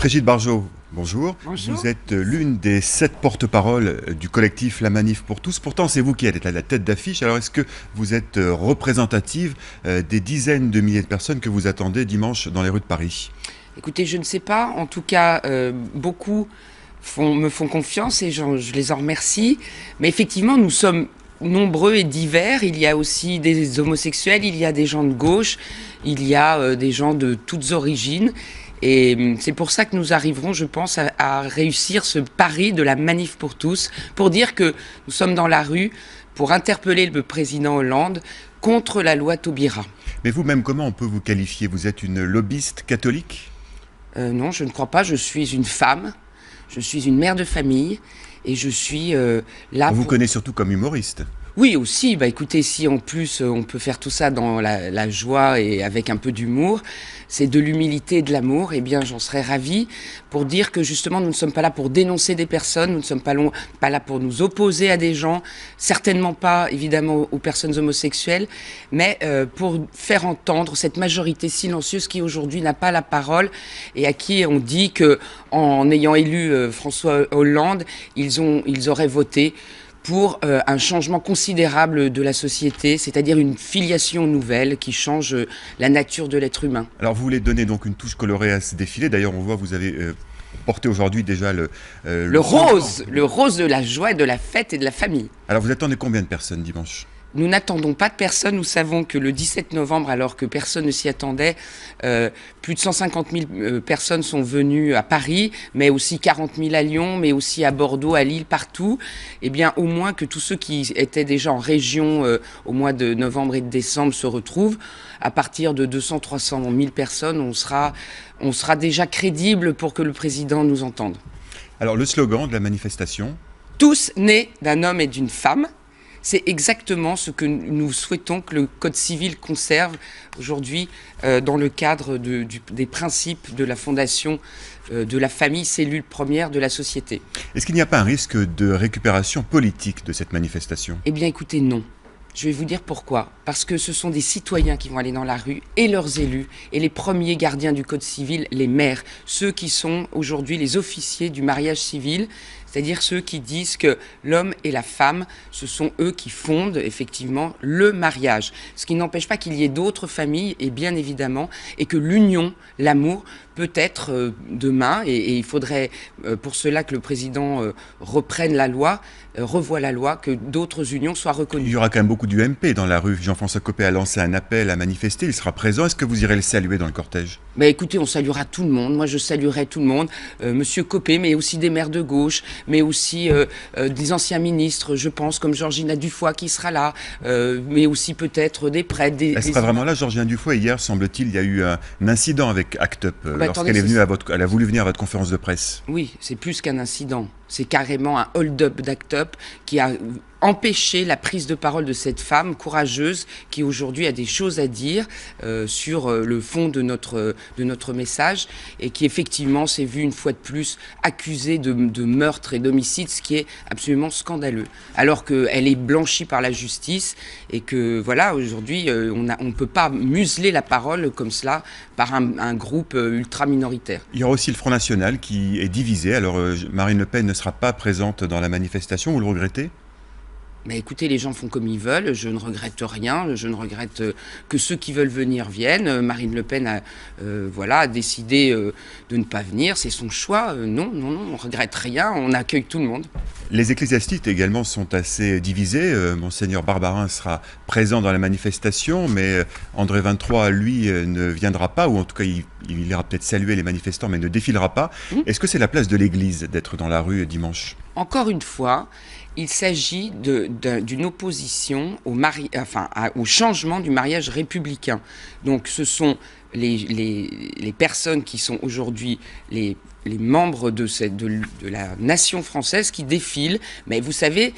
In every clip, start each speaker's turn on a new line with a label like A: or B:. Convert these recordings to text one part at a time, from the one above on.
A: Brigitte Barjot, bonjour.
B: Bonjour.
A: Vous êtes l'une des 7 porte-paroles du collectif La Manif pour tous. Pourtant, c'est vous qui êtes à la tête d'affiche. Alors, est-ce que vous êtes représentative des dizaines de milliers de personnes que vous attendez dimanche dans les rues de Paris?
B: Écoutez, je ne sais pas. En tout cas, beaucoup me font confiance et je les en remercie. Mais effectivement, nous sommes nombreux et divers. Il y a aussi des homosexuels, il y a des gens de gauche, il y a des gens de toutes origines. Et c'est pour ça que nous arriverons, je pense, à réussir ce pari de la Manif pour tous, pour dire que nous sommes dans la rue pour interpeller le président Hollande contre la loi Taubira.
A: Mais vous-même, comment on peut vous qualifier? Vous êtes une lobbyiste catholique?
B: Non, je ne crois pas. Je suis une femme, je suis une mère de famille et je suis là
A: On vous
B: pour...
A: connaît surtout comme humoriste.
B: Oui, aussi. Bah, écoutez, si en plus on peut faire tout ça dans la joie et avec un peu d'humour, c'est de l'humilité et de l'amour, eh bien j'en serais ravie pour dire que justement nous ne sommes pas là pour dénoncer des personnes, nous ne sommes pas là pour nous opposer à des gens, certainement pas évidemment aux personnes homosexuelles, mais pour faire entendre cette majorité silencieuse qui aujourd'hui n'a pas la parole et à qui on dit que en ayant élu François Hollande, ils auraient voté pour un changement considérable de la société, c'est-à-dire une filiation nouvelle qui change la nature de l'être humain.
A: Alors, vous voulez donner donc une touche colorée à ce défilé. D'ailleurs, on voit, vous avez porté aujourd'hui déjà
B: Le rose de la joie, de la fête et de la famille.
A: Alors, vous attendez combien de personnes dimanche?
B: Nous n'attendons pas de personne. Nous savons que le 17 novembre, alors que personne ne s'y attendait, plus de 150 000 personnes sont venues à Paris, mais aussi 40 000 à Lyon, mais aussi à Bordeaux, à Lille, partout. Eh bien, au moins que tous ceux qui étaient déjà en région au mois de novembre et de décembre se retrouvent. À partir de 200 300 000 personnes, on sera déjà crédible pour que le président nous entende.
A: Alors, le slogan de la manifestation?
B: Tous nés d'un homme et d'une femme. C'est exactement ce que nous souhaitons que le Code civil conserve aujourd'hui dans le cadre des principes de la fondation de la famille, cellule première de la société.
A: Est-ce qu'il n'y a pas un risque de récupération politique de cette manifestation?
B: Eh bien écoutez, non. Je vais vous dire pourquoi. Parce que ce sont des citoyens qui vont aller dans la rue et leurs élus et les premiers gardiens du Code civil, les maires, ceux qui sont aujourd'hui les officiers du mariage civil, c'est-à-dire ceux qui disent que l'homme et la femme, ce sont eux qui fondent effectivement le mariage. Ce qui n'empêche pas qu'il y ait d'autres familles, et bien évidemment, et que l'union, l'amour, peut être demain, et il faudrait pour cela que le président reprenne la loi, revoie la loi, que d'autres unions soient reconnues.
A: Il y aura quand même beaucoup d'UMP dans la rue. Jean-François Copé a lancé un appel à manifester, il sera présent. Est-ce que vous irez le saluer dans le cortège?
B: Mais écoutez, on saluera tout le monde. Moi, je saluerai tout le monde. Monsieur Copé, mais aussi des maires de gauche, mais aussi des anciens ministres, je pense, comme Georgina Dufoy qui sera là, mais aussi peut-être des prêtres.
A: Elle sera vraiment là, Georgina Dufoy. Hier, semble-t il, il y a eu un incident avec ACT UP lorsqu'elle est venue elle a voulu venir à votre conférence de presse.
B: Oui, c'est plus qu'un incident. C'est carrément un hold-up d'ACT UP qui a empêché la prise de parole de cette femme courageuse qui aujourd'hui a des choses à dire sur le fond de notre message et qui effectivement s'est vue une fois de plus accusée de meurtre et d'homicide, ce qui est absolument scandaleux. Alors qu'elle est blanchie par la justice et que voilà, aujourd'hui on ne peut pas museler la parole comme cela par un groupe ultra minoritaire.
A: Il y aura aussi le Front National qui est divisé. Alors Marine Le Pen ne sera pas présente dans la manifestation, vous le regrettez?
B: Mais écoutez, les gens font comme ils veulent, je ne regrette rien, je ne regrette que ceux qui veulent venir viennent. Marine Le Pen a décidé de ne pas venir, c'est son choix. Non, on ne regrette rien, on accueille tout le monde.
A: Les ecclésiastiques également sont assez divisés. Monseigneur Barbarin sera présent dans la manifestation, mais André 23, lui, ne viendra pas, ou en tout cas il ira peut-être saluer les manifestants, mais ne défilera pas. Est-ce que c'est la place de l'Église d'être dans la rue dimanche?
B: Encore une fois, il s'agit d'une opposition au changement du mariage républicain. Donc ce sont les personnes qui sont aujourd'hui les membres de la nation française qui défilent. Mais vous savez,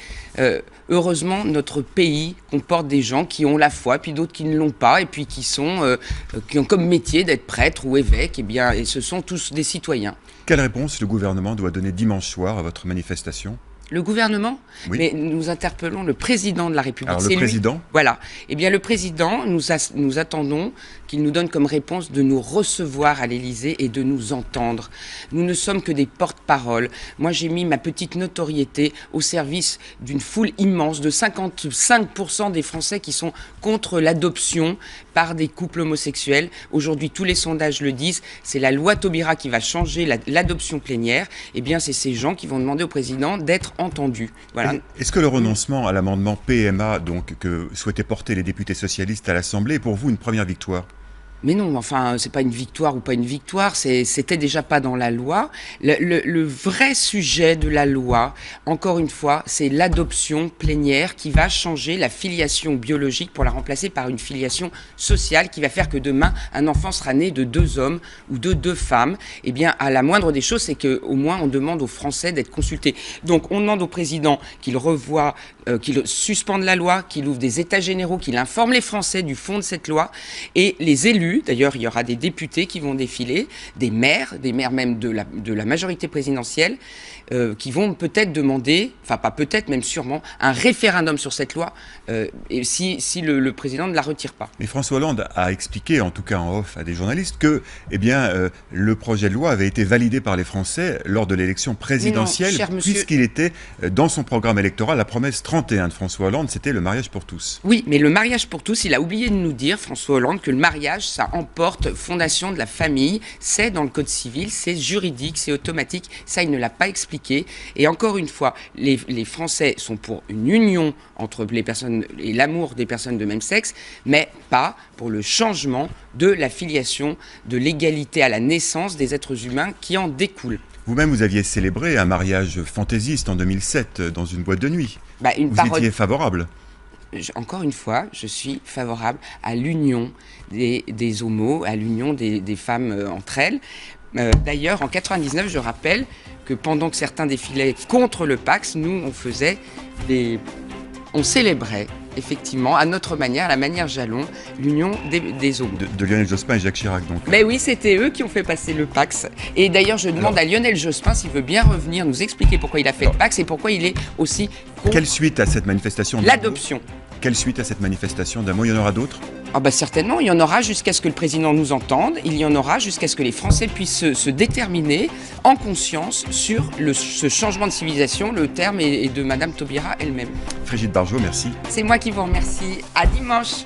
B: heureusement, notre pays comporte des gens qui ont la foi, puis d'autres qui ne l'ont pas, et puis qui ont comme métier d'être prêtres ou évêques, et ce sont tous des citoyens.
A: Quelle réponse le gouvernement doit donner dimanche soir à votre manifestation?
B: Le gouvernement?
A: Oui.
B: Mais nous interpellons le président de la République.
A: Alors le président?
B: Voilà. Eh bien, le président, nous attendons qu'il nous donne comme réponse de nous recevoir à l'Élysée et de nous entendre. Nous ne sommes que des porte-parole. Moi, j'ai mis ma petite notoriété au service d'une foule immense de 55% des Français qui sont contre l'adoption par des couples homosexuels. Aujourd'hui, tous les sondages le disent, c'est la loi Taubira qui va changer l'adoption plénière. Eh bien, c'est ces gens qui vont demander au président d'être entendus. Voilà.
A: Est-ce que le renoncement à l'amendement PMA, donc, que souhaitaient porter les députés socialistes à l'Assemblée, est pour vous une première victoire ?
B: Mais non, enfin, c'est pas une victoire ou pas une victoire, c'était déjà pas dans la loi. Le vrai sujet de la loi, encore une fois, c'est l'adoption plénière qui va changer la filiation biologique pour la remplacer par une filiation sociale qui va faire que demain, un enfant sera né de 2 hommes ou de 2 femmes. Eh bien, à la moindre des choses, c'est qu'au moins, on demande aux Français d'être consultés. Donc, on demande au président qu'il revoie, qu'il suspende la loi, qu'il ouvre des états généraux, qu'il informe les Français du fond de cette loi et les élus. D'ailleurs, il y aura des députés qui vont défiler, des maires même de la majorité présidentielle, qui vont peut-être demander, enfin pas peut-être, même sûrement, un référendum sur cette loi, et si le président ne la retire pas.
A: Mais François Hollande a expliqué, en tout cas en off à des journalistes, que le projet de loi avait été validé par les Français lors de l'élection présidentielle, puisqu'il était dans son programme électoral, la promesse 31 de François Hollande, c'était le mariage pour tous.
B: Oui, mais le mariage pour tous, il a oublié de nous dire, François Hollande, que le mariage, ça emporte fondation de la famille, c'est dans le code civil, c'est juridique, c'est automatique, ça il ne l'a pas expliqué. Et encore une fois, les Français sont pour une union entre les personnes et l'amour des personnes de même sexe, mais pas pour le changement de la filiation, de l'égalité à la naissance des êtres humains qui en découlent.
A: Vous-même, vous aviez célébré un mariage fantaisiste en 2007 dans une boîte de nuit. Vous étiez favorable.
B: Encore une fois, je suis favorable à l'union des homos, à l'union des femmes entre elles. D'ailleurs, en 99, je rappelle que pendant que certains défilaient contre le Pacs, nous, on célébrait effectivement, à notre manière, à la manière Jalon, l'union des homos.
A: De Lionel Jospin et Jacques Chirac, donc.
B: Mais oui, c'était eux qui ont fait passer le Pacs. Et d'ailleurs, je demande à Lionel Jospin s'il veut bien revenir nous expliquer pourquoi il a fait le Pacs et pourquoi il est aussi contre
A: quelle suite à cette manifestation?
B: L'adoption.
A: Quelle suite à cette manifestation d'un mot? Il y en aura d'autres?
B: Certainement, il y en aura jusqu'à ce que le président nous entende, il y en aura jusqu'à ce que les Français puissent se déterminer en conscience sur ce changement de civilisation. Le terme est de Madame Taubira elle-même.
A: Frigide Barjot, merci.
B: C'est moi qui vous remercie. À dimanche.